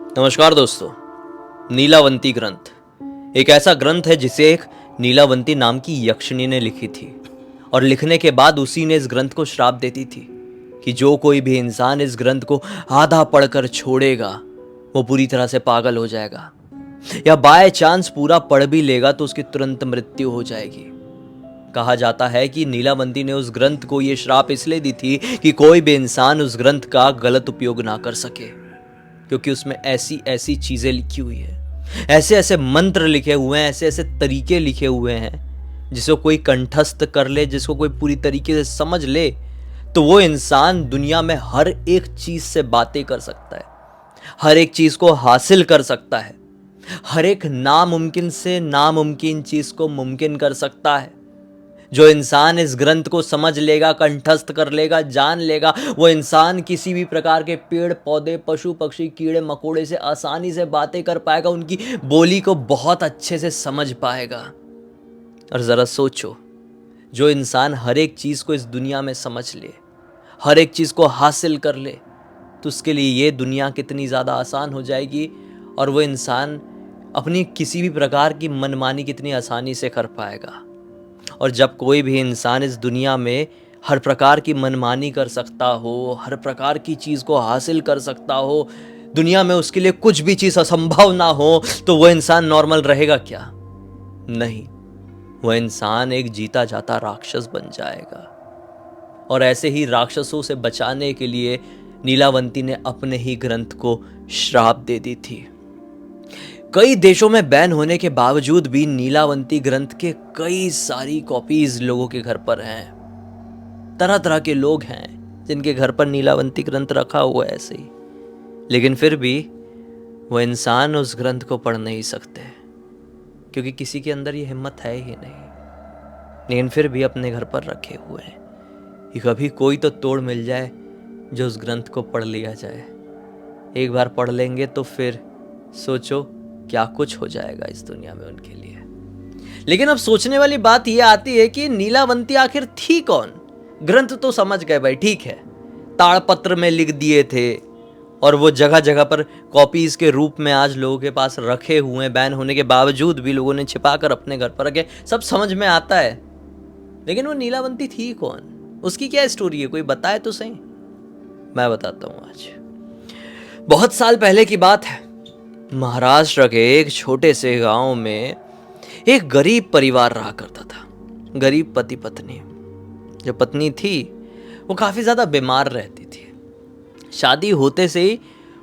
नमस्कार दोस्तों। नीलावंती ग्रंथ एक ऐसा ग्रंथ है जिसे एक नीलावंती नाम की यक्षिणी ने लिखी थी और लिखने के बाद उसी ने इस ग्रंथ को श्राप देती थी कि जो कोई भी इंसान इस ग्रंथ को आधा पढ़कर छोड़ेगा वो पूरी तरह से पागल हो जाएगा या बाय चांस पूरा पढ़ भी लेगा तो उसकी तुरंत मृत्यु हो जाएगी। कहा जाता है कि नीलावंती ने उस ग्रंथ को यह श्राप इसलिए दी थी कि कोई भी इंसान उस ग्रंथ का गलत उपयोग ना कर सके, क्योंकि उसमें ऐसी ऐसी चीजें लिखी हुई है, ऐसे ऐसे मंत्र लिखे हुए हैं, ऐसे ऐसे तरीके लिखे हुए हैं जिसको कोई कंठस्थ कर ले, जिसको कोई पूरी तरीके से समझ ले तो वो इंसान दुनिया में हर एक चीज से बातें कर सकता है, हर एक चीज को हासिल कर सकता है, हर एक नामुमकिन से नामुमकिन चीज को मुमकिन कर सकता है। जो इंसान इस ग्रंथ को समझ लेगा, कंठस्थ कर लेगा, जान लेगा, वो इंसान किसी भी प्रकार के पेड़ पौधे, पशु पक्षी, कीड़े मकोड़े से आसानी से बातें कर पाएगा, उनकी बोली को बहुत अच्छे से समझ पाएगा। और जरा सोचो, जो इंसान हर एक चीज को इस दुनिया में समझ ले, हर एक चीज को हासिल कर ले, तो उसके लिए ये दुनिया कितनी ज्यादा आसान हो जाएगी और वो इंसान अपनी किसी भी प्रकार की मनमानी कितनी आसानी से कर पाएगा। और जब कोई भी इंसान इस दुनिया में हर प्रकार की मनमानी कर सकता हो, हर प्रकार की चीज़ को हासिल कर सकता हो, दुनिया में उसके लिए कुछ भी चीज़ असंभव ना हो, तो वह इंसान नॉर्मल रहेगा क्या? नहीं, वह इंसान एक जीता जाता राक्षस बन जाएगा। और ऐसे ही राक्षसों से बचाने के लिए नीलावंती ने अपने ही ग्रंथ को श्राप दे दी थी। कई देशों में बैन होने के बावजूद भी नीलावंती ग्रंथ के कई सारी कॉपीज लोगों के घर पर हैं। तरह तरह के लोग हैं जिनके घर पर नीलावंती ग्रंथ रखा हुआ है ऐसे ही, लेकिन फिर भी वो इंसान उस ग्रंथ को पढ़ नहीं सकते क्योंकि किसी के अंदर ये हिम्मत है ही नहीं। लेकिन फिर भी अपने घर पर रखे हुए हैं कि कभी कोई तो तोड़ मिल जाए जो उस ग्रंथ को पढ़ लिया जाए। एक बार पढ़ लेंगे तो फिर सोचो क्या कुछ हो जाएगा इस दुनिया में उनके लिए। लेकिन अब सोचने वाली बात यह आती है कि नीलावंती आखिर थी कौन? ग्रंथ तो समझ गए भाई, ठीक है, ताड़पत्र में लिख दिए थे और वो जगह जगह पर कॉपीज के रूप में आज लोगों के पास रखे हुए हैं। बैन होने के बावजूद भी लोगों ने छिपा कर अपने घर पर रखे, सब समझ में आता है। लेकिन वो नीलावंती थी कौन? उसकी क्या स्टोरी है, कोई बताए तो सही। मैं बताता हूं। आज बहुत साल पहले की बात है। महाराष्ट्र के एक छोटे से गांव में एक गरीब परिवार रहा करता था। गरीब पति पत्नी। जो पत्नी थी वो काफी ज्यादा बीमार रहती थी। शादी होते से ही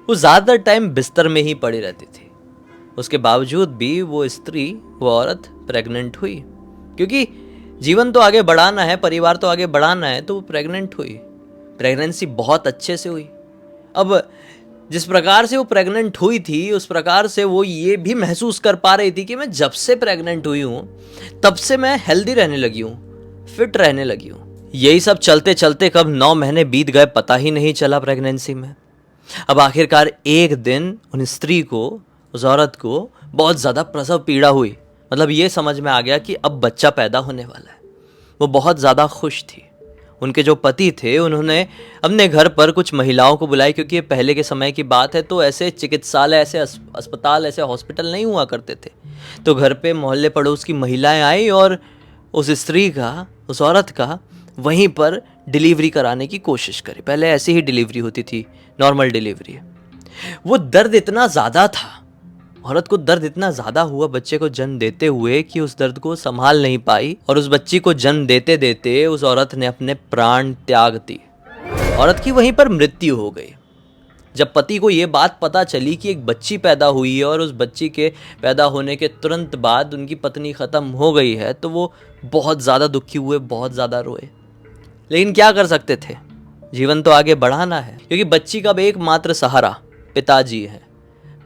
वो ज्यादातर टाइम बिस्तर में ही पड़ी रहती थी। उसके बावजूद भी वो स्त्री, वो औरत प्रेग्नेंट हुई, क्योंकि जीवन तो आगे बढ़ाना है, परिवार तो आगे बढ़ाना है, तो वो प्रेग्नेंट हुई। प्रेगनेंसी बहुत अच्छे से हुई। अब जिस प्रकार से वो प्रेग्नेंट हुई थी उस प्रकार से वो ये भी महसूस कर पा रही थी कि मैं जब से प्रेग्नेंट हुई हूँ तब से मैं हेल्दी रहने लगी हूँ, फिट रहने लगी हूँ। यही सब चलते चलते कब 9 महीने बीत गए पता ही नहीं चला प्रेगनेंसी में। अब आखिरकार एक दिन उन स्त्री को, उस औरत को बहुत ज़्यादा प्रसव पीड़ा हुई। मतलब ये समझ में आ गया कि अब बच्चा पैदा होने वाला है। वो बहुत ज़्यादा खुश थी। उनके जो पति थे उन्होंने अपने घर पर कुछ महिलाओं को बुलाई, क्योंकि ये पहले के समय की बात है, तो ऐसे चिकित्सालय, ऐसे अस्पताल, ऐसे हॉस्पिटल नहीं हुआ करते थे। तो घर पे मोहल्ले पड़ोस की महिलाएं आई और उस स्त्री का, उस औरत का वहीं पर डिलीवरी कराने की कोशिश करी। पहले ऐसी ही डिलीवरी होती थी, नॉर्मल डिलीवरी। वो दर्द इतना ज़्यादा था, औरत को दर्द इतना ज़्यादा हुआ बच्चे को जन्म देते हुए कि उस दर्द को संभाल नहीं पाई और उस बच्ची को जन्म देते देते उस औरत ने अपने प्राण त्याग दिए। औरत की वहीं पर मृत्यु हो गई। जब पति को ये बात पता चली कि एक बच्ची पैदा हुई है और उस बच्ची के पैदा होने के तुरंत बाद उनकी पत्नी ख़त्म हो गई है, तो वो बहुत ज़्यादा दुखी हुए, बहुत ज़्यादा रोए। लेकिन क्या कर सकते थे, जीवन तो आगे बढ़ाना है, क्योंकि बच्ची का अब एकमात्र सहारा पिताजी है।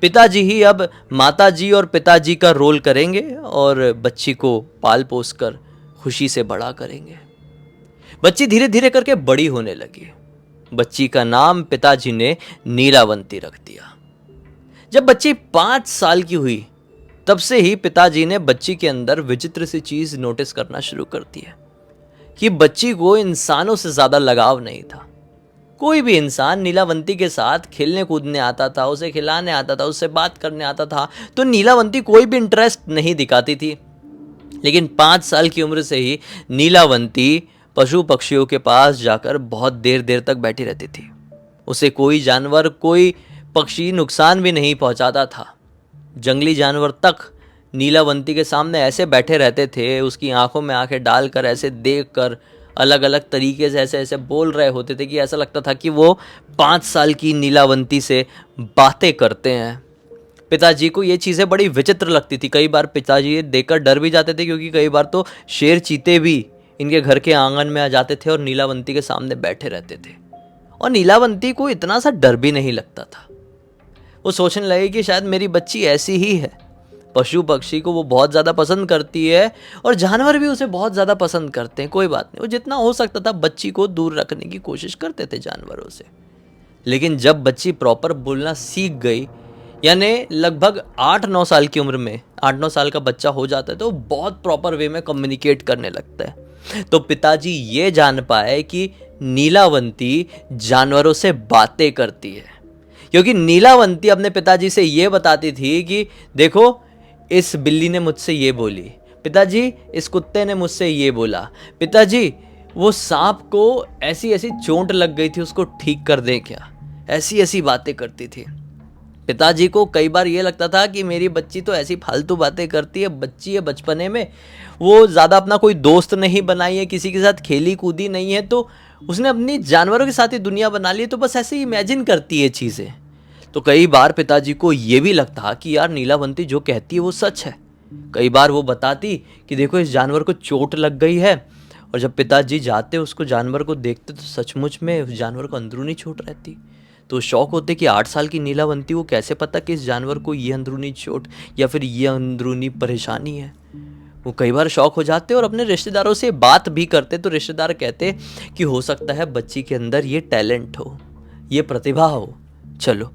पिताजी ही अब माताजी और पिताजी का रोल करेंगे और बच्ची को पाल पोस कर खुशी से बड़ा करेंगे। बच्ची धीरे धीरे करके बड़ी होने लगी। बच्ची का नाम पिताजी ने नीलावंती रख दिया। जब बच्ची 5 साल की हुई तब से ही पिताजी ने बच्ची के अंदर विचित्र सी चीज नोटिस करना शुरू कर दी है कि बच्ची को इंसानों से ज्यादा लगाव नहीं था। कोई भी इंसान नीलावंती के साथ खेलने कूदने आता था, उसे खिलाने आता था, उससे बात करने आता था, तो नीलावंती कोई भी इंटरेस्ट नहीं दिखाती थी। लेकिन 5 साल की उम्र से ही नीलावंती पशु पक्षियों के पास जाकर बहुत देर देर तक बैठी रहती थी। उसे कोई जानवर, कोई पक्षी नुकसान भी नहीं पहुंचाता था। जंगली जानवर तक नीलावंती के सामने ऐसे बैठे रहते थे, उसकी आंखों में आंखें डालकर ऐसे देखकर अलग अलग तरीके से ऐसे ऐसे बोल रहे होते थे कि ऐसा लगता था कि वो 5 साल की नीलावंती से बातें करते हैं। पिताजी को ये चीज़ें बड़ी विचित्र लगती थी। कई बार पिताजी ये देखकर डर भी जाते थे, क्योंकि कई बार तो शेर चीते भी इनके घर के आंगन में आ जाते थे और नीलावंती के सामने बैठे रहते थे। और नीलावंती को इतना सा डर भी नहीं लगता था। वो सोचने लगे कि शायद मेरी बच्ची ऐसी ही है। पशु पक्षी को वो बहुत ज़्यादा पसंद करती है और जानवर भी उसे बहुत ज़्यादा पसंद करते हैं। कोई बात नहीं, वो जितना हो सकता था बच्ची को दूर रखने की कोशिश करते थे जानवरों से। लेकिन जब बच्ची प्रॉपर बोलना सीख गई, यानी लगभग 8-9 साल की उम्र में, 8-9 साल का बच्चा हो जाता है तो बहुत प्रॉपर वे में कम्युनिकेट करने लगता है। तो पिताजी ये जान पाए कि नीलावंती जानवरों से बातें करती है, क्योंकि नीलावंती अपने पिताजी से ये बताती थी कि देखो, इस बिल्ली ने मुझसे ये बोली, पिताजी इस कुत्ते ने मुझसे ये बोला, पिताजी वो सांप को ऐसी ऐसी चोट लग गई थी, उसको ठीक कर दें क्या। ऐसी ऐसी बातें करती थी। पिताजी को कई बार ये लगता था कि मेरी बच्ची तो ऐसी फालतू बातें करती है, बच्ची है, बचपने में वो ज़्यादा अपना कोई दोस्त नहीं बनाई है, किसी के साथ खेली कूदी नहीं है, तो उसने अपनी जानवरों के साथ ही दुनिया बना ली, तो बस ऐसे ही इमेजिन करती है चीज़ें। तो कई बार पिताजी को ये भी लगता कि यार नीलावंती जो कहती है वो सच है। कई बार वो बताती कि देखो इस जानवर को चोट लग गई है, और जब पिताजी जाते उसको जानवर को देखते तो सचमुच में उस जानवर को अंदरूनी चोट रहती। तो शौक होते कि 8 साल की नीलावंती को कैसे पता कि इस जानवर को ये अंदरूनी चोट या फिर ये अंदरूनी परेशानी है। वो कई बार शौक हो जाते और अपने रिश्तेदारों से बात भी करते, तो रिश्तेदार कहते कि हो सकता है बच्ची के अंदर ये टैलेंट हो, ये प्रतिभा हो। चलो,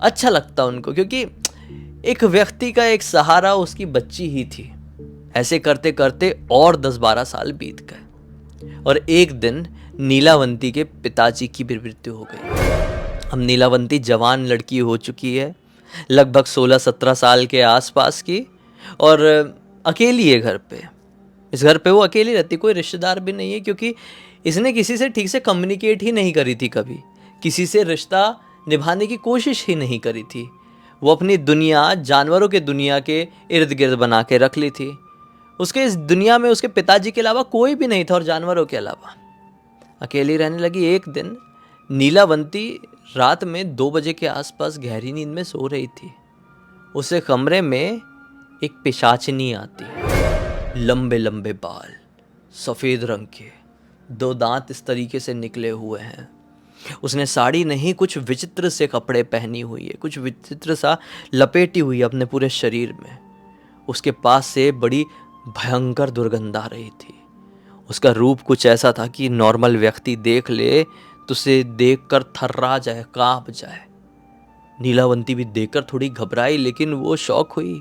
अच्छा लगता उनको, क्योंकि एक व्यक्ति का एक सहारा उसकी बच्ची ही थी। ऐसे करते करते और 10-12 साल बीत गए और एक दिन नीलावंती के पिताजी की भी मृत्यु हो गई। अब नीलावंती जवान लड़की हो चुकी है, लगभग 16-17 साल के आसपास की, और अकेली है घर पे। इस घर पे वो अकेली रहती, कोई रिश्तेदार भी नहीं है, क्योंकि इसने किसी से ठीक से कम्युनिकेट ही नहीं करी थी, कभी किसी से रिश्ता निभाने की कोशिश ही नहीं करी थी। वो अपनी दुनिया जानवरों के दुनिया के इर्द गिर्द बना के रख ली थी। उसके इस दुनिया में उसके पिताजी के अलावा कोई भी नहीं था, और जानवरों के अलावा अकेली रहने लगी। एक दिन नीलावंती रात में 2 बजे के आसपास गहरी नींद में सो रही थी। उसे कमरे में एक पिशाचिनी आती है। लंबे लंबे बाल, सफ़ेद रंग के, 2 दांत इस तरीके से निकले हुए हैं। उसने साड़ी नहीं, कुछ विचित्र से कपड़े पहनी हुई है, कुछ विचित्र सा लपेटी हुई है अपने पूरे शरीर में। उसके पास से बड़ी भयंकर दुर्गंध आ रही थी। उसका रूप कुछ ऐसा था कि नॉर्मल व्यक्ति देख ले तो उसे देखकर थर्रा जाए, कांप जाए। नीलावंती भी देखकर थोड़ी घबराई, लेकिन वो शौक हुई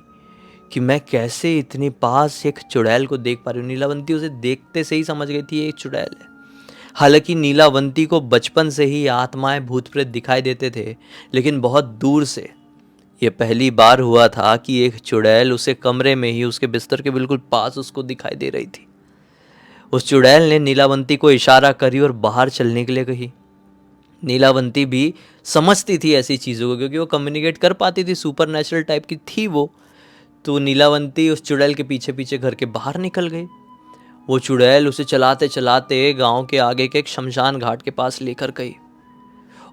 कि मैं कैसे इतनी पास एक चुड़ैल को देख पा रही हूँ। नीलावंती उसे देखते से ही समझ गई थी ये एक चुड़ैल है। हालांकि नीलावंती को बचपन से ही आत्माएं, भूत प्रेत दिखाई देते थे, लेकिन बहुत दूर से। ये पहली बार हुआ था कि एक चुड़ैल उसे कमरे में ही, उसके बिस्तर के बिल्कुल पास उसको दिखाई दे रही थी। उस चुड़ैल ने नीलावंती को इशारा करी और बाहर चलने के लिए कही। नीलावंती भी समझती थी ऐसी चीज़ों को, क्योंकि वो कम्युनिकेट कर पाती थी, सुपर नेचुरल टाइप की थी वो। तो नीलावंती उस चुड़ैल के पीछे पीछे घर के बाहर निकल गई। वो चुड़ैल उसे चलाते चलाते गांव के आगे के एक शमशान घाट के पास लेकर गई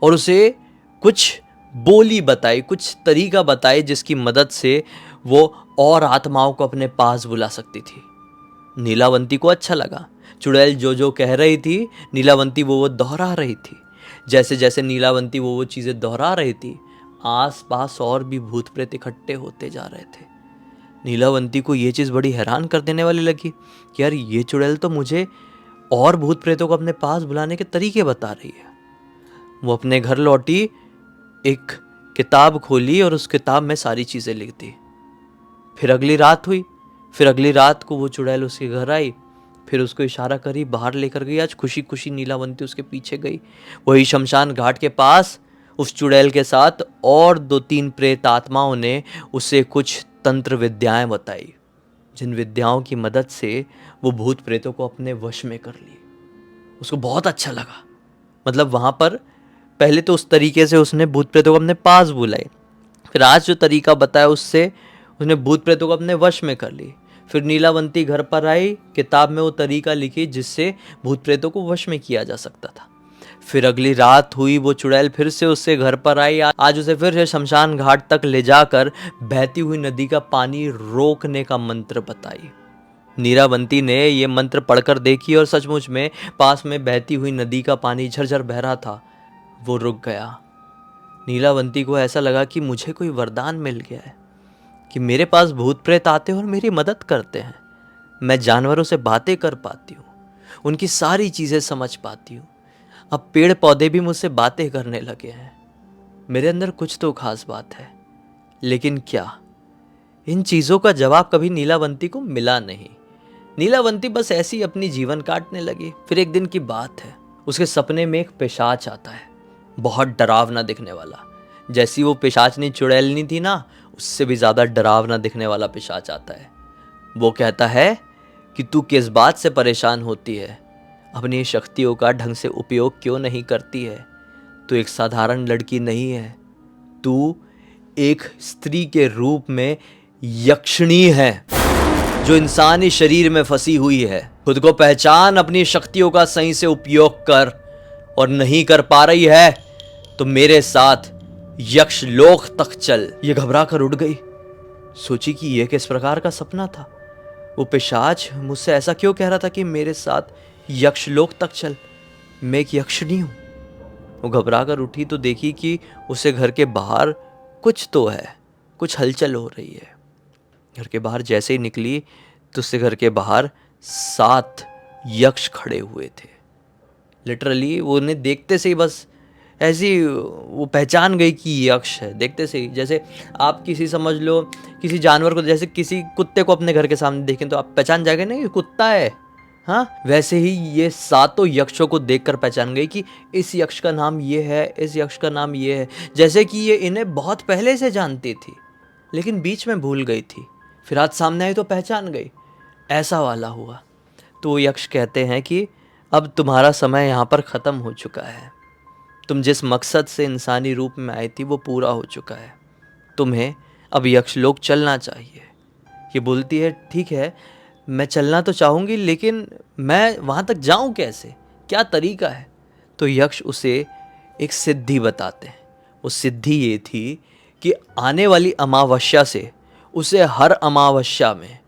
और उसे कुछ बोली बताई, कुछ तरीका बताई जिसकी मदद से वो और आत्माओं को अपने पास बुला सकती थी। नीलावंती को अच्छा लगा। चुड़ैल जो जो कह रही थी, नीलावंती वो दोहरा रही थी। जैसे जैसे नीलावंती वो चीज़ें दोहरा रही थी, आस पास और भी भूत प्रेत इकट्ठे होते जा रहे थे। नीलावंती को ये चीज़ बड़ी हैरान कर देने वाली लगी कि यार ये चुड़ैल तो मुझे और भूत प्रेतों को अपने पास बुलाने के तरीके बता रही है। वो अपने घर लौटी, एक किताब खोली और उस किताब में सारी चीज़ें लिख दी। फिर अगली रात हुई। फिर अगली रात को वो चुड़ैल उसके घर आई, फिर उसको इशारा करी, बाहर लेकर गई। आज खुशी खुशी नीलावंती उसके पीछे गई। वही शमशान घाट के पास उस चुड़ैल के साथ और 2-3 प्रेत आत्माओं ने उसे कुछ तंत्र विद्याएं बताई, जिन विद्याओं की मदद से वो भूत प्रेतों को अपने वश में कर ली। उसको बहुत अच्छा लगा। मतलब वहां पर पहले तो उस तरीके से उसने भूत प्रेतों को अपने पास बुलाए, फिर आज जो तरीका बताया उससे उसने भूत प्रेतों को अपने वश में कर ली। फिर नीलावंती घर पर आई, किताब में वो तरीका लिखी जिससे भूत प्रेतों को वश में किया जा सकता था। फिर अगली रात हुई, वो चुड़ैल फिर से उससे घर पर आई। आज उसे फिर से शमशान घाट तक ले जाकर बहती हुई नदी का पानी रोकने का मंत्र बताई। नीलावंती ने ये मंत्र पढ़कर देखी और सचमुच में पास में बहती हुई नदी का पानी झरझर बह रहा था, वो रुक गया। नीलावंती को ऐसा लगा कि मुझे कोई वरदान मिल गया है कि मेरे पास भूत प्रेत आते हैं और मेरी मदद करते हैं। मैं जानवरों से बातें कर पाती हूँ, उनकी सारी चीज़ें समझ पाती हूँ। अब पेड़ पौधे भी मुझसे बातें करने लगे हैं। मेरे अंदर कुछ तो खास बात है, लेकिन क्या? इन चीज़ों का जवाब कभी नीलावंती को मिला नहीं। नीलावंती बस ऐसी ही अपनी जीवन काटने लगी। फिर एक दिन की बात है, उसके सपने में एक पिशाच आता है, बहुत डरावना दिखने वाला। जैसी वो पिशाचनी चुड़ैलनी थी ना, उससे भी ज़्यादा डरावना दिखने वाला पिशाच आता है। वो कहता है कि तू किस बात से परेशान होती है, अपनी शक्तियों का ढंग से उपयोग क्यों नहीं करती है? तू एक साधारण लड़की नहीं है, तू एक स्त्री के रूप में यक्षिणी है जो इंसानी शरीर में फंसी हुई है। खुद को पहचान, अपनी शक्तियों का सही से उपयोग कर, और नहीं कर पा रही है तो मेरे साथ यक्ष लोक तक चल। ये घबरा कर उठ गई, सोची कि यह किस प्रकार का सपना था। वो पिशाच मुझसे ऐसा क्यों कह रहा था कि मेरे साथ यक्ष लोक तक चल, मैं एक यक्षिणी हूं। वो घबरा कर उठी तो देखी कि उसे घर के बाहर कुछ तो है, कुछ हलचल हो रही है। घर के बाहर जैसे ही निकली तो उससे घर के बाहर 7 यक्ष खड़े हुए थे। लिटरली वो उन्हें देखते से ही बस ऐसी वो पहचान गई कि यक्ष है। देखते से ही, जैसे आप किसी समझ लो किसी जानवर को, जैसे किसी कुत्ते को अपने घर के सामने देखें तो आप पहचान जाएंगे ना कि कुत्ता है, हाँ, वैसे ही ये 7 यक्षों को देखकर पहचान गई कि इस यक्ष का नाम ये है, इस यक्ष का नाम ये है। जैसे कि ये इन्हें बहुत पहले से जानती थी लेकिन बीच में भूल गई थी, फिर आज सामने आई तो पहचान गई। ऐसा वाला हुआ। तो यक्ष कहते हैं कि अब तुम्हारा समय यहाँ पर ख़त्म हो चुका है। तुम जिस मकसद से इंसानी रूप में आई थी वो पूरा हो चुका है। तुम्हें अब यक्षलोक चलना चाहिए। ये बोलती है ठीक है, मैं चलना तो चाहूँगी, लेकिन मैं वहाँ तक जाऊँ कैसे, क्या तरीका है? तो यक्ष उसे एक सिद्धि बताते हैं। वो सिद्धि ये थी कि आने वाली अमावस्या से उसे हर अमावस्या में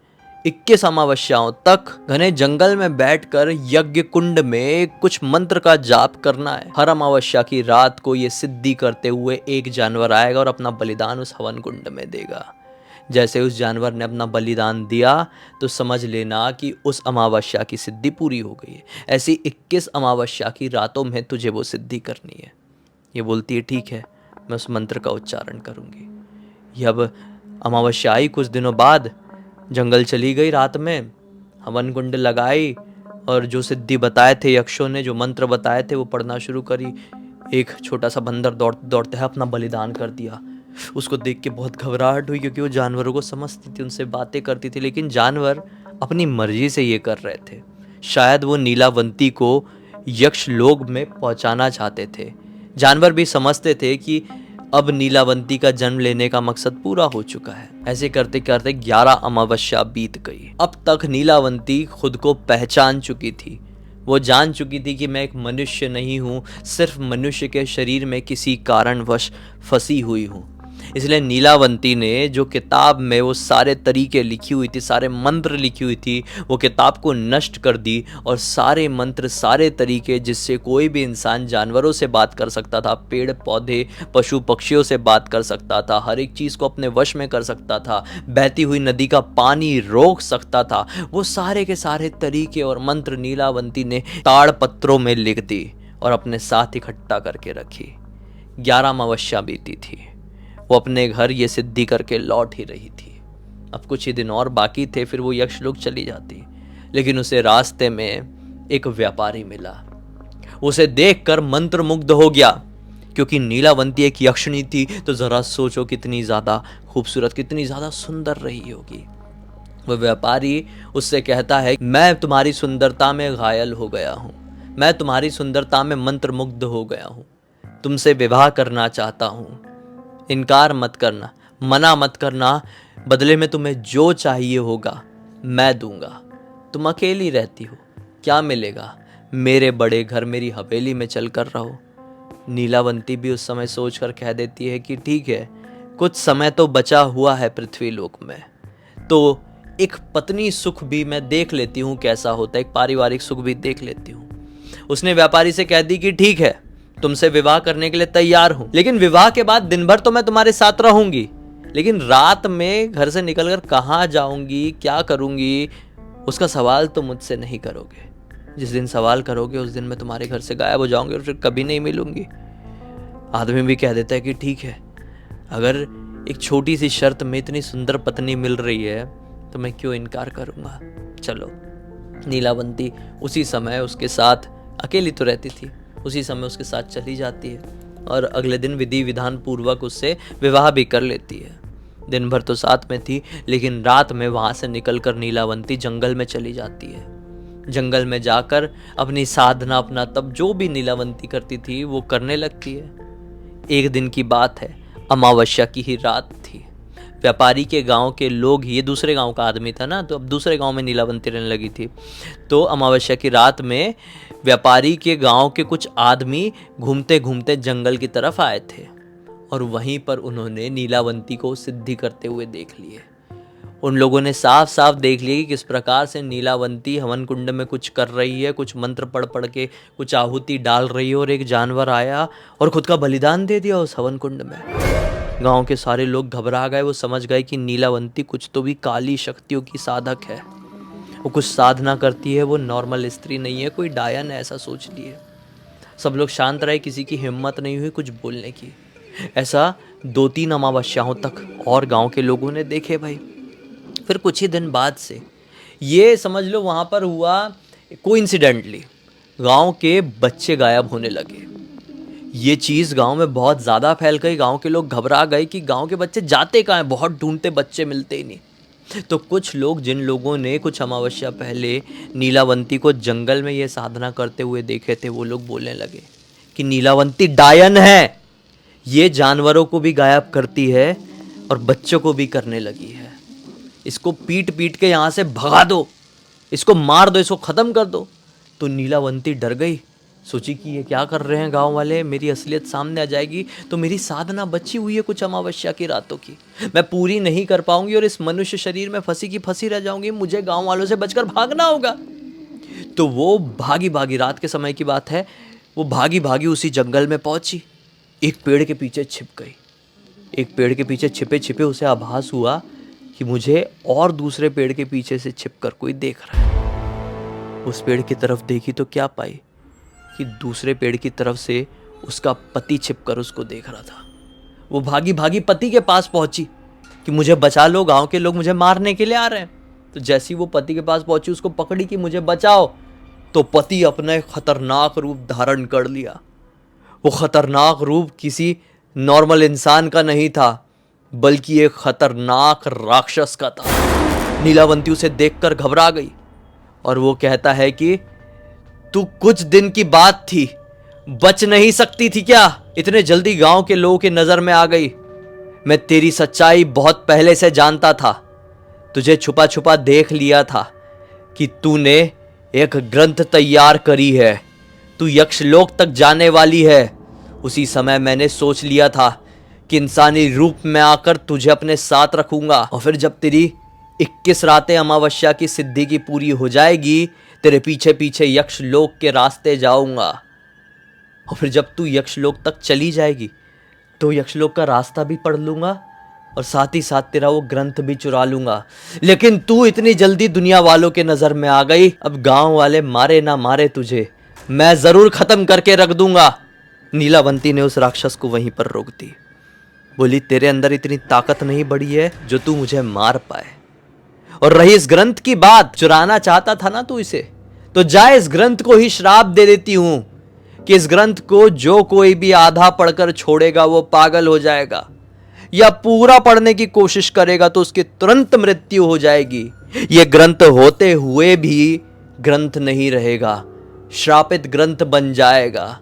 21 अमावस्याओं तक घने जंगल में बैठकर यज्ञ कुंड में कुछ मंत्र का जाप करना है। हर अमावस्या की रात को ये सिद्धि करते हुए एक जानवर आएगा और अपना बलिदान उस हवन कुंड में देगा। जैसे उस जानवर ने अपना बलिदान दिया तो समझ लेना कि उस अमावस्या की सिद्धि पूरी हो गई है। ऐसी 21 अमावस्या की रातों में तुझे वो सिद्धि करनी है। ये बोलती है ठीक है, मैं उस मंत्र का उच्चारण करूँगी। ये अब अमावस्या आई, कुछ दिनों बाद जंगल चली गई, रात में हवन कुंड लगाई और जो सिद्धि बताए थे यक्षों ने, जो मंत्र बताए थे वो पढ़ना शुरू करी। एक छोटा सा बंदर दौड़ते दौड़ते है अपना बलिदान कर दिया। उसको देख के बहुत घबराहट हुई क्योंकि वो जानवरों को समझती थी, उनसे बातें करती थी, लेकिन जानवर अपनी मर्जी से ये कर रहे थे। शायद वो नीलावंती को यक्ष लोक में पहुंचाना चाहते थे। जानवर भी समझते थे कि अब नीलावंती का जन्म लेने का मकसद पूरा हो चुका है। ऐसे करते करते 11 अमावस्या बीत गई। अब तक नीलावंती खुद को पहचान चुकी थी। वो जान चुकी थी कि मैं एक मनुष्य नहीं हूँ, सिर्फ मनुष्य के शरीर में किसी कारणवश फंसी हुई हूँ। इसलिए नीलावंती ने जो किताब में वो सारे तरीके लिखी हुई थी, सारे मंत्र लिखी हुई थी, वो किताब को नष्ट कर दी और सारे मंत्र, सारे तरीके जिससे कोई भी इंसान जानवरों से बात कर सकता था, पेड़ पौधे पशु पक्षियों से बात कर सकता था, हर एक चीज़ को अपने वश में कर सकता था, बहती हुई नदी का पानी रोक सकता था, वो सारे के सारे तरीके और मंत्र नीलावंती ने ताड़ पत्रों में लिख दी और अपने साथ इकट्ठा करके रखी। 11 अमावस्या बीती थी। वो अपने घर ये सिद्धि करके लौट ही रही थी। अब कुछ ही दिन और बाकी थे, फिर वो यक्षलोक चली जाती। लेकिन उसे रास्ते में एक व्यापारी मिला। उसे देखकर मंत्रमुग्ध हो गया, क्योंकि नीलावंती एक यक्षिणी थी। तो जरा सोचो कितनी ज्यादा खूबसूरत, कितनी ज्यादा सुंदर रही होगी। वह व्यापारी उससे कहता है, मैं तुम्हारी सुंदरता में घायल हो गया हूं, मैं तुम्हारी सुंदरता में मंत्रमुग्ध हो गया हूं, तुमसे विवाह करना चाहता हूं, इनकार मत करना, मना मत करना, बदले में तुम्हें जो चाहिए होगा मैं दूंगा। तुम अकेली रहती हो, क्या मिलेगा? मेरे बड़े घर, मेरी हवेली में चल कर रहो। नीलावंती भी उस समय सोचकर कह देती है कि ठीक है, कुछ समय तो बचा हुआ है पृथ्वी लोक में, तो एक पत्नी सुख भी मैं देख लेती हूँ कैसा होता है, एक पारिवारिक सुख भी देख लेती हूँ। उसने व्यापारी से कह दी कि ठीक है, तुमसे विवाह करने के लिए तैयार हूं, लेकिन विवाह के बाद दिन भर तो मैं तुम्हारे साथ रहूंगी, लेकिन रात में घर से निकलकर कहाँ जाऊंगी, क्या करूंगी, उसका सवाल तो मुझसे नहीं करोगे। जिस दिन सवाल करोगे उस दिन मैं तुम्हारे घर से गायब हो जाऊंगी और फिर कभी नहीं मिलूंगी। आदमी भी कह देता है कि ठीक है, अगर एक छोटी सी शर्त में इतनी सुंदर पत्नी मिल रही है तो मैं क्यों इनकार करूंगा। चलो, नीलावंती उसी समय उसके साथ, अकेली तो रहती थी, उसी समय उसके साथ चली जाती है और अगले दिन विधि विधान पूर्वक उससे विवाह भी कर लेती है। दिन भर तो साथ में थी, लेकिन रात में वहां से निकलकर नीलावंती जंगल में चली जाती है। जंगल में जाकर अपनी साधना, अपना तप, जो भी नीलावंती करती थी वो करने लगती है। एक दिन की बात है, अमावस्या की ही रात थी। व्यापारी के गांव के लोग, ये दूसरे गांव का आदमी था ना, तो अब दूसरे गांव में नीलावंती रहने लगी थी। तो अमावस्या की रात में व्यापारी के गांव के कुछ आदमी घूमते घूमते जंगल की तरफ आए थे और वहीं पर उन्होंने नीलावंती को सिद्धि करते हुए देख लिए। उन लोगों ने साफ साफ देख लिया कि किस प्रकार से नीलावंती हवन कुंड में कुछ कर रही है, कुछ मंत्र पढ़ पढ़ के कुछ आहुति डाल रही है, और एक जानवर आया और खुद का बलिदान दे दिया उस हवन कुंड में। गांव के सारे लोग घबरा गए। वो समझ गए कि नीलावंती कुछ तो भी काली शक्तियों की साधक है, वो कुछ साधना करती है, वो नॉर्मल स्त्री नहीं है, कोई डायन है, ऐसा सोच लिए। सब लोग शांत रहे, किसी की हिम्मत नहीं हुई कुछ बोलने की। ऐसा 2-3 अमावस्याओं तक और गांव के लोगों ने देखे भाई। फिर कुछ ही दिन बाद से ये समझ लो वहाँ पर हुआ, कोइंसिडेंटली गांव के बच्चे गायब होने लगे। ये चीज़ गांव में बहुत ज़्यादा फैल गई। गांव के लोग घबरा गए कि गांव के बच्चे जाते कहाँ हैं, बहुत ढूंढते, बच्चे मिलते ही नहीं। तो कुछ लोग, जिन लोगों ने कुछ अमावस्या पहले नीलावंती को जंगल में ये साधना करते हुए देखे थे, वो लोग बोलने लगे कि नीलावंती डायन है, ये जानवरों को भी गायब करती है और बच्चों को भी करने लगी है। इसको पीट पीट के यहाँ से भगा दो, इसको मार दो, इसको ख़त्म कर दो। तो नीलावंती डर गई, सोची कि ये क्या कर रहे हैं गांव वाले, मेरी असलियत सामने आ जाएगी तो मेरी साधना बची हुई है कुछ अमावस्या की रातों की, मैं पूरी नहीं कर पाऊंगी और इस मनुष्य शरीर में फंसी की फंसी रह जाऊंगी, मुझे गांव वालों से बचकर भागना होगा। तो वो भागी भागी, रात के समय की बात है, वो भागी भागी उसी जंगल में पहुंची, एक पेड़ के पीछे छिप गई। एक पेड़ के पीछे छिपे छिपे उसे आभास हुआ कि मुझे और दूसरे पेड़ के पीछे से छिपकर कोई देख रहा है। उस पेड़ की तरफ देखी तो क्या पाई कि दूसरे पेड़ की तरफ से उसका पति छिपकर उसको देख रहा था। वो भागी भागी पति के पास पहुंची कि मुझे बचा लो, गांव के लोग मुझे मारने के लिए आ रहे हैं। तो जैसी वो पति के पास पहुंची, उसको पकड़ी कि मुझे बचाओ, तो पति अपना खतरनाक रूप धारण कर लिया। वो खतरनाक रूप किसी नॉर्मल इंसान का नहीं था, बल्कि एक खतरनाक राक्षस का था। नीलावंती उसे देखकर घबरा गई और वो कहता है कि तू कुछ दिन की बात थी, बच नहीं सकती थी क्या? इतने जल्दी गांव के लोगों की नजर में आ गई। मैं तेरी सच्चाई बहुत पहले से जानता था, तुझे छुपा छुपा देख लिया था कि तूने एक ग्रंथ तैयार करी है, तू यक्षलोक तक जाने वाली है। उसी समय मैंने सोच लिया था कि इंसानी रूप में आकर तुझे अपने साथ रखूंगा और फिर जब तेरी 21 रातें अमावस्या की सिद्धि की पूरी हो जाएगी, तेरे पीछे पीछे यक्षलोक के रास्ते जाऊंगा और फिर जब तू यक्षलोक तक चली जाएगी तो यक्षलोक का रास्ता भी पढ़ लूंगा और साथ ही साथ तेरा वो ग्रंथ भी चुरा लूंगा। लेकिन तू इतनी जल्दी दुनिया वालों के नजर में आ गई, अब गांव वाले मारे ना मारे तुझे मैं जरूर खत्म करके रख दूंगा। नीलावंती ने उस राक्षस को वहीं पर रोक दी। बोली, तेरे अंदर इतनी ताकत नहीं बढ़ी है जो तू मुझे मार पाए, और रही इस ग्रंथ की बात, चुराना चाहता था ना तू इसे, तो जा इस ग्रंथ को ही श्राप दे देती हूं कि इस ग्रंथ को जो कोई भी आधा पढ़कर छोड़ेगा वो पागल हो जाएगा, या पूरा पढ़ने की कोशिश करेगा तो उसकी तुरंत मृत्यु हो जाएगी। यह ग्रंथ होते हुए भी ग्रंथ नहीं रहेगा, श्रापित ग्रंथ बन जाएगा,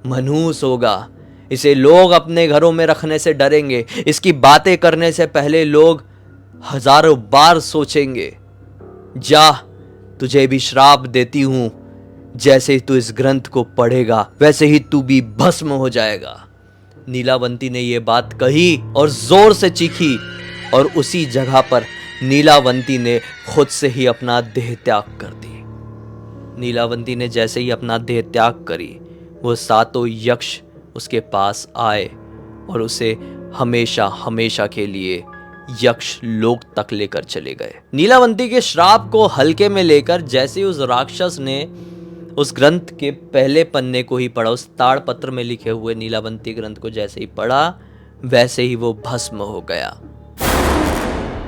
मनहूस होगा। इसे लोग अपने घरों में रखने से डरेंगे, इसकी बातें करने से पहले लोग हजारों बार सोचेंगे। जा, तुझे भी श्राप देती हूं, जैसे ही तू इस ग्रंथ को पढ़ेगा वैसे ही तू भी भस्म हो जाएगा। नीलावंती ने यह बात कही और जोर से चीखी, और उसी जगह पर नीलावंती ने खुद से ही अपना देह त्याग कर दी। नीलावंती ने जैसे ही अपना देह त्याग करी, वो सातों यक्ष उसके पास आए और उसे हमेशा हमेशा के लिए यक्ष लोक तक लेकर चले गए। नीलावंती के श्राप को हल्के में लेकर जैसे ही उस राक्षस ने उस ग्रंथ के पहले पन्ने को ही पढ़ा, उस ताड़पत्र में लिखे हुए नीलावंती ग्रंथ को जैसे ही पढ़ा, वैसे ही वो भस्म हो गया।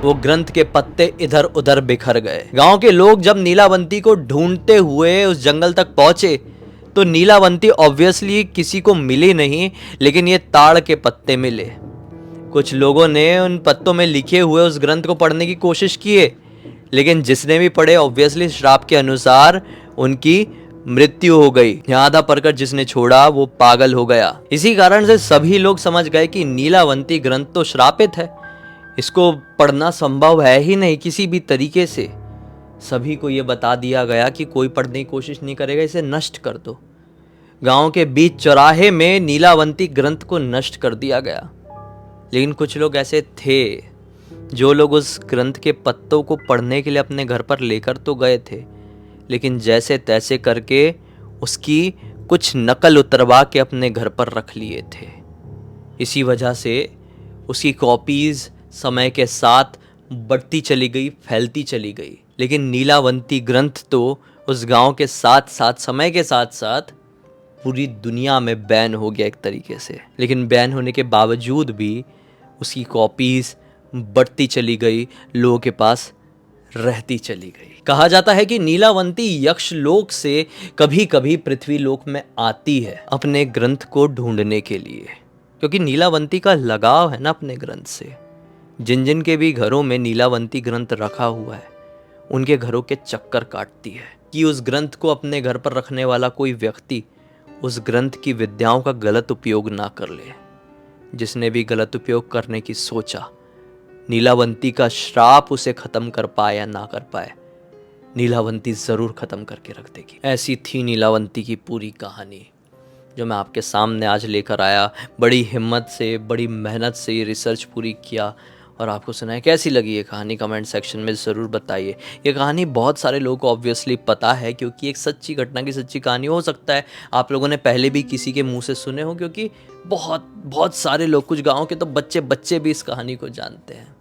वो ग्रंथ के पत्ते इधर उधर बिखर गए। गांव के लोग जब नीलावंती को ढूंढते हुए उस जंगल तक पहुंचे तो नीलावंती ऑब्वियसली किसी को मिली नहीं, लेकिन ये ताड़ के पत्ते मिले। कुछ लोगों ने उन पत्तों में लिखे हुए उस ग्रंथ को पढ़ने की कोशिश किए, लेकिन जिसने भी पढ़े ऑब्वियसली श्राप के अनुसार उनकी मृत्यु हो गई। यहाँ आधा पढ़कर जिसने छोड़ा वो पागल हो गया। इसी कारण से सभी लोग समझ गए कि नीलावंती ग्रंथ तो श्रापित है, इसको पढ़ना संभव है ही नहीं किसी भी तरीके से। सभी को ये बता दिया गया कि कोई पढ़ने की कोशिश नहीं करेगा, इसे नष्ट कर दो। गांव के बीच चौराहे में नीलावंती ग्रंथ को नष्ट कर दिया गया। लेकिन कुछ लोग ऐसे थे जो लोग उस ग्रंथ के पत्तों को पढ़ने के लिए अपने घर पर लेकर तो गए थे, लेकिन जैसे तैसे करके उसकी कुछ नकल उतरवा के अपने घर पर रख लिए थे। इसी वजह से उसकी कॉपीज समय के साथ बढ़ती चली गई, फैलती चली गई। लेकिन नीलावंती ग्रंथ तो उस गांव के साथ साथ समय के साथ साथ पूरी दुनिया में बैन हो गया एक तरीके से। लेकिन बैन होने के बावजूद भी उसकी कॉपीज बढ़ती चली गई, लोगों के पास रहती चली गई। कहा जाता है कि नीलावंती यक्ष लोक से कभी कभी पृथ्वी लोक में आती है अपने ग्रंथ को ढूंढने के लिए, क्योंकि नीलावंती का लगाव है ना अपने ग्रंथ से। जिन जिन के भी घरों में नीलावंती ग्रंथ रखा हुआ है उनके घरों के चक्कर काटती है कि उस ग्रंथ को अपने घर पर रखने वाला कोई व्यक्ति उस ग्रंथ की विद्याओं का गलत उपयोग ना कर ले। जिसने भी गलत उपयोग करने की सोचा, नीलावंती का श्राप उसे खत्म कर पाए या ना कर पाए, नीलावंती जरूर खत्म करके रख देगी। ऐसी थी नीलावंती की पूरी कहानी जो मैं आपके सामने आज लेकर आया। बड़ी हिम्मत से, बड़ी मेहनत से ये रिसर्च पूरी किया और आपको सुनाया। कैसी लगी ये कहानी कमेंट सेक्शन में ज़रूर बताइए। ये कहानी बहुत सारे लोगों को ऑब्वियसली पता है, क्योंकि एक सच्ची घटना की सच्ची कहानी हो सकता है आप लोगों ने पहले भी किसी के मुंह से सुने हो, क्योंकि बहुत सारे लोग, कुछ गाँव के तो बच्चे भी इस कहानी को जानते हैं।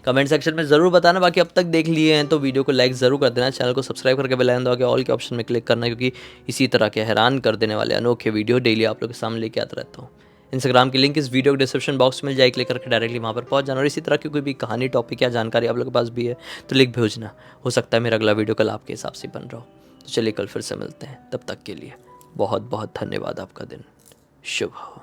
कमेंट सेक्शन में ज़रूर बताना। बाकी अब तक देख लिए हैं तो वीडियो को लाइक ज़रूर कर देना, चैनल को सब्सक्राइब करके बेल आइकन दबा के ऑल के ऑप्शन में क्लिक करना, क्योंकि इसी तरह के हैरान कर देने वाले अनोखे वीडियो डेली आप लोगों के सामने लेके आता रहता हूँ। इंस्टाग्राम की लिंक इस वीडियो के डिस्क्रिप्शन बॉक्स में मिल जाए, क्लिक करके डायरेक्टली वहाँ पर पहुँच जाना। और इसी तरह की कोई भी कहानी, टॉपिक या जानकारी आप लोगों के पास भी है तो लिख भेजना। हो सकता है मेरा अगला वीडियो कल आपके हिसाब से बन रहा हो। तो चलिए कल फिर से मिलते हैं, तब तक के लिए बहुत बहुत धन्यवाद। आपका दिन शुभ हो।